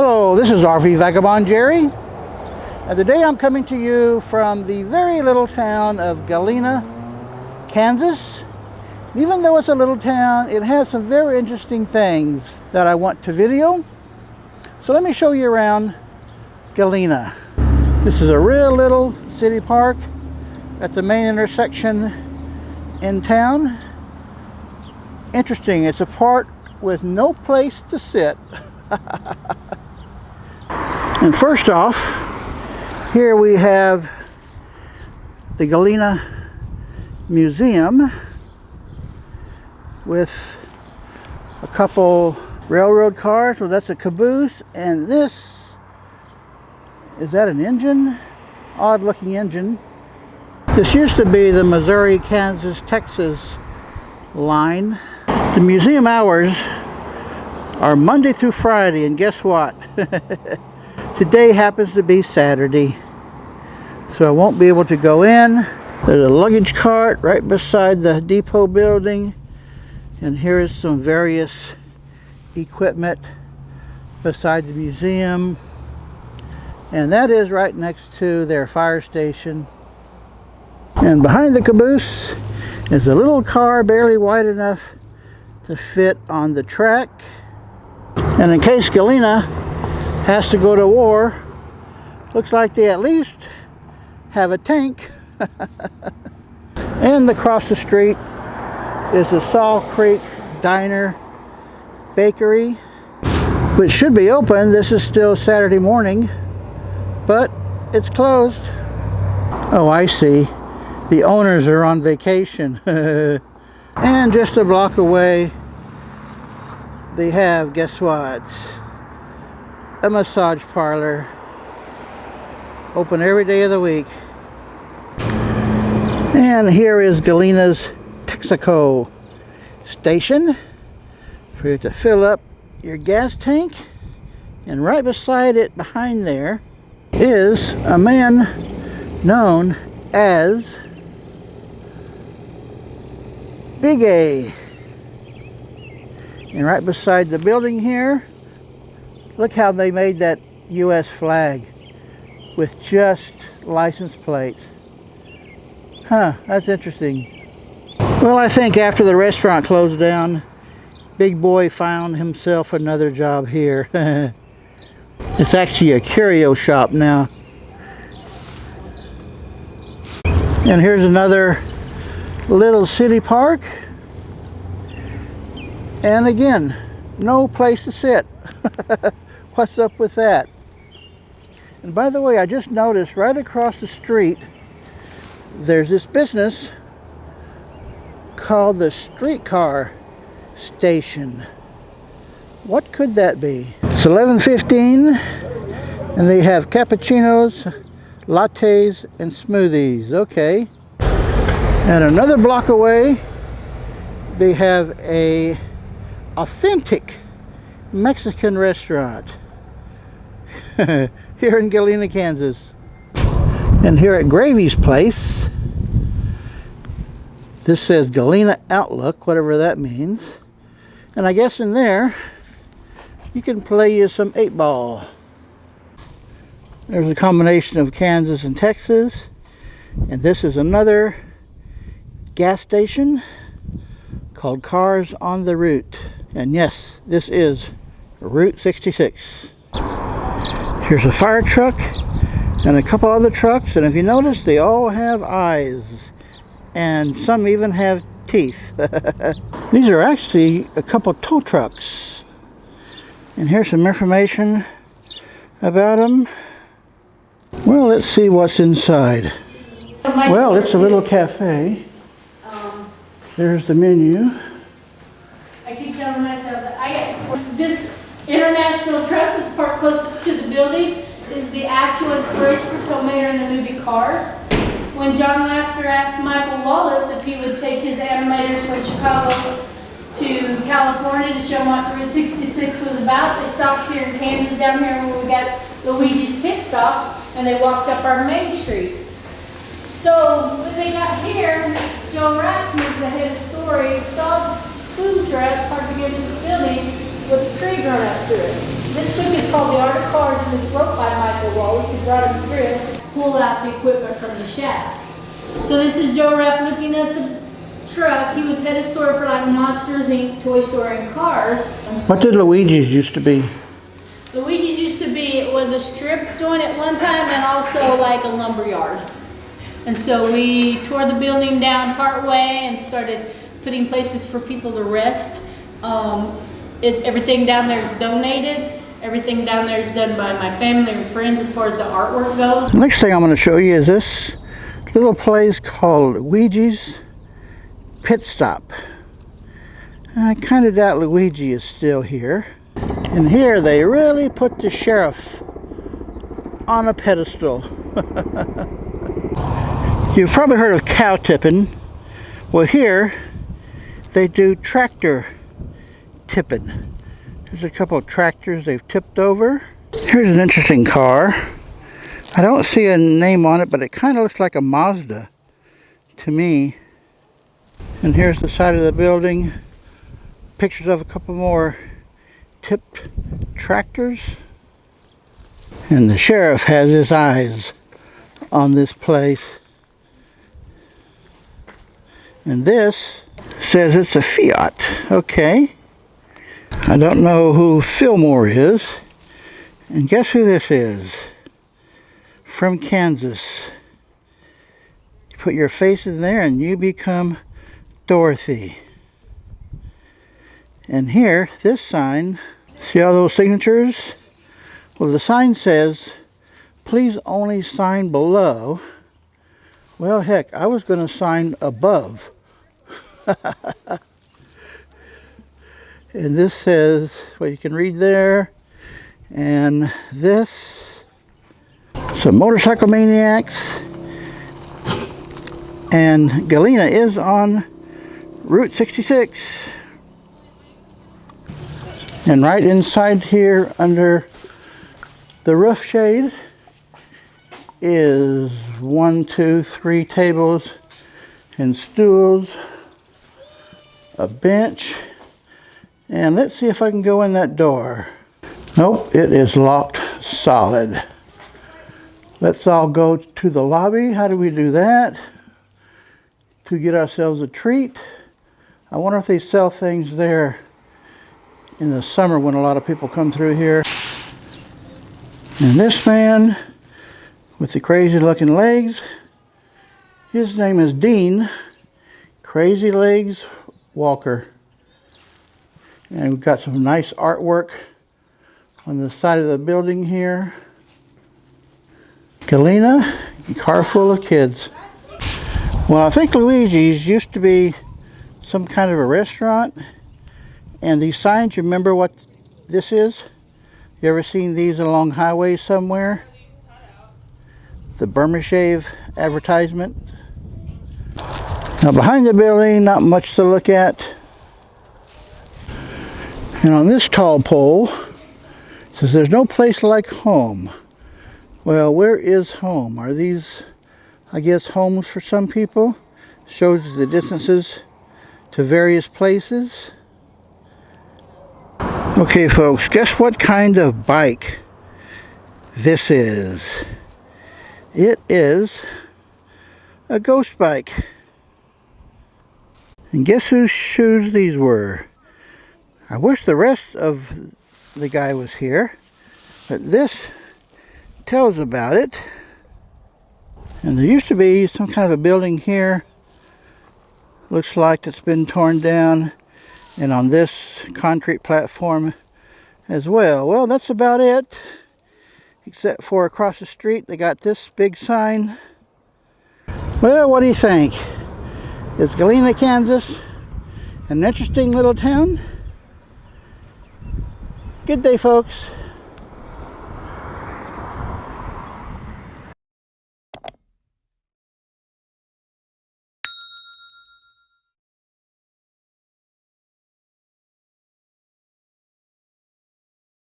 Hello, this is RV Vagabond Jerry, and today I'm coming to you from the very little town of Galena, Kansas. Even though it's a little town, it has some very interesting things that I want to video. So let me show you around Galena. This is a real little city park at the main intersection in town. Interesting, it's a park with no place to sit. And first off, here we have the Galena Museum with a couple railroad cars. Well, that's a caboose, and this, is that an engine? Odd looking engine. This used to be the Missouri, Kansas, Texas line. The museum hours are Monday through Friday, and guess what? Today happens to be Saturday, so I won't be able to go in. There's a luggage cart right beside the depot building, and here is some various equipment beside the museum, and that is right next to their fire station. And behind the caboose is a little car barely wide enough to fit on the track. And in case Galena has to go to war, looks like they at least have a tank. And across the street is the Salt Creek Diner Bakery, which should be open. This is still Saturday morning, but it's closed. Oh, I see. The owners are on vacation. And just a block away, they have, guess what? A massage parlor. Open every day of the week. And here is Galena's Texaco station for you to fill up your gas tank. And right beside it, behind there, is a man known as Big A. And right beside the building here, look how they made that U.S. flag with just license plates. Huh, that's interesting. Well, I think after the restaurant closed down, Big Boy found himself another job here. It's actually a curio shop now. And here's another little city park. And again, no place to sit. What's up with that? And by the way, I just noticed right across the street there's this business called the Streetcar Station. What could that be? It's 11:15 and they have cappuccinos, lattes, and smoothies. Okay. And another block away they have a authentic Mexican restaurant here in Galena, Kansas. And here at Gravy's place, this says Galena Outlook, whatever that means. And I guess in there you can play you some 8-ball. There's a combination of Kansas and Texas. And this is another gas station called Cars on the Route. And yes, this is Route 66. Here's a fire truck and a couple other trucks, and if you notice, they all have eyes, and some even have teeth. These are actually a couple tow trucks. And here's some information about them. Well, let's see what's inside. Well, it's a little cafe. There's the menu. I keep telling myself that this international truck that's parked closest to the building is the actual inspiration for Tomater in the movie Cars. When John Lasseter asked Michael Wallace if he would take his animators from Chicago to California to show them what Route 66 was about, they stopped here in Kansas, down here where we got Luigi's pit stop, and they walked up our main street. So when they got here, Joe Rack, who's the head of story, saw the food truck parked against this building with a tree grown up through it. This book is called The Art of Cars, and it's wrote by Michael Wallace, who brought him through to pull out the equipment from the shafts. So this is Joe Rapp looking at the truck. He was head of store for like Monsters Inc., Toy Store, and Cars. What did Luigi's used to be? Luigi's used to be, it was a strip joint at one time and also like a lumber yard. And so we tore the building down part way and started putting places for people to rest. Everything down there is donated. Everything down there is done by my family and friends as far as the artwork goes. The next thing I'm going to show you is this little place called Luigi's Pit Stop. I kind of doubt Luigi is still here. And here they really put the sheriff on a pedestal. You've probably heard of cow tipping. Well, here they do tractor tipping. There's a couple of tractors they've tipped over. Here's an interesting car. I don't see a name on it, but it kind of looks like a Mazda to me. And here's the side of the building. Pictures of a couple more tipped tractors. And the sheriff has his eyes on this place. And this says it's a Fiat. Okay. I don't know who Fillmore is. And guess who this is? From Kansas. You put your face in there and you become Dorothy. And here, this sign, see all those signatures? Well, the sign says, please only sign below. Well, heck, I was going to sign above. And this says, well, you can read there. And this, some motorcycle maniacs. And Galena is on Route 66. And right inside here under the roof shade is 1, 2, 3 tables and stools, a bench, and let's see if I can go in that door. Nope, it is locked solid. Let's all go to the lobby. How do we do that? To get ourselves a treat. I wonder if they sell things there in the summer when a lot of people come through here. And this man with the crazy looking legs, his name is Dean Crazy Legs Walker. And we've got some nice artwork on the side of the building here. Galena, a car full of kids. Well, I think Luigi's used to be some kind of a restaurant. And these signs, you remember what this is? You ever seen these along highways somewhere? The Burma Shave advertisement. Now behind the building, not much to look at. And on this tall pole, it says there's no place like home. Well, where is home? Are these, I guess, homes for some people? Shows the distances to various places. Okay, folks, guess what kind of bike this is? It is a ghost bike. And guess whose shoes these were? I wish the rest of the guy was here, but this tells about it. And there used to be some kind of a building here. Looks like it's been torn down. And on this concrete platform as well. Well, that's about it. Except for across the street, they got this big sign. Well, what do you think? Is Galena, Kansas an interesting little town? Good day, folks.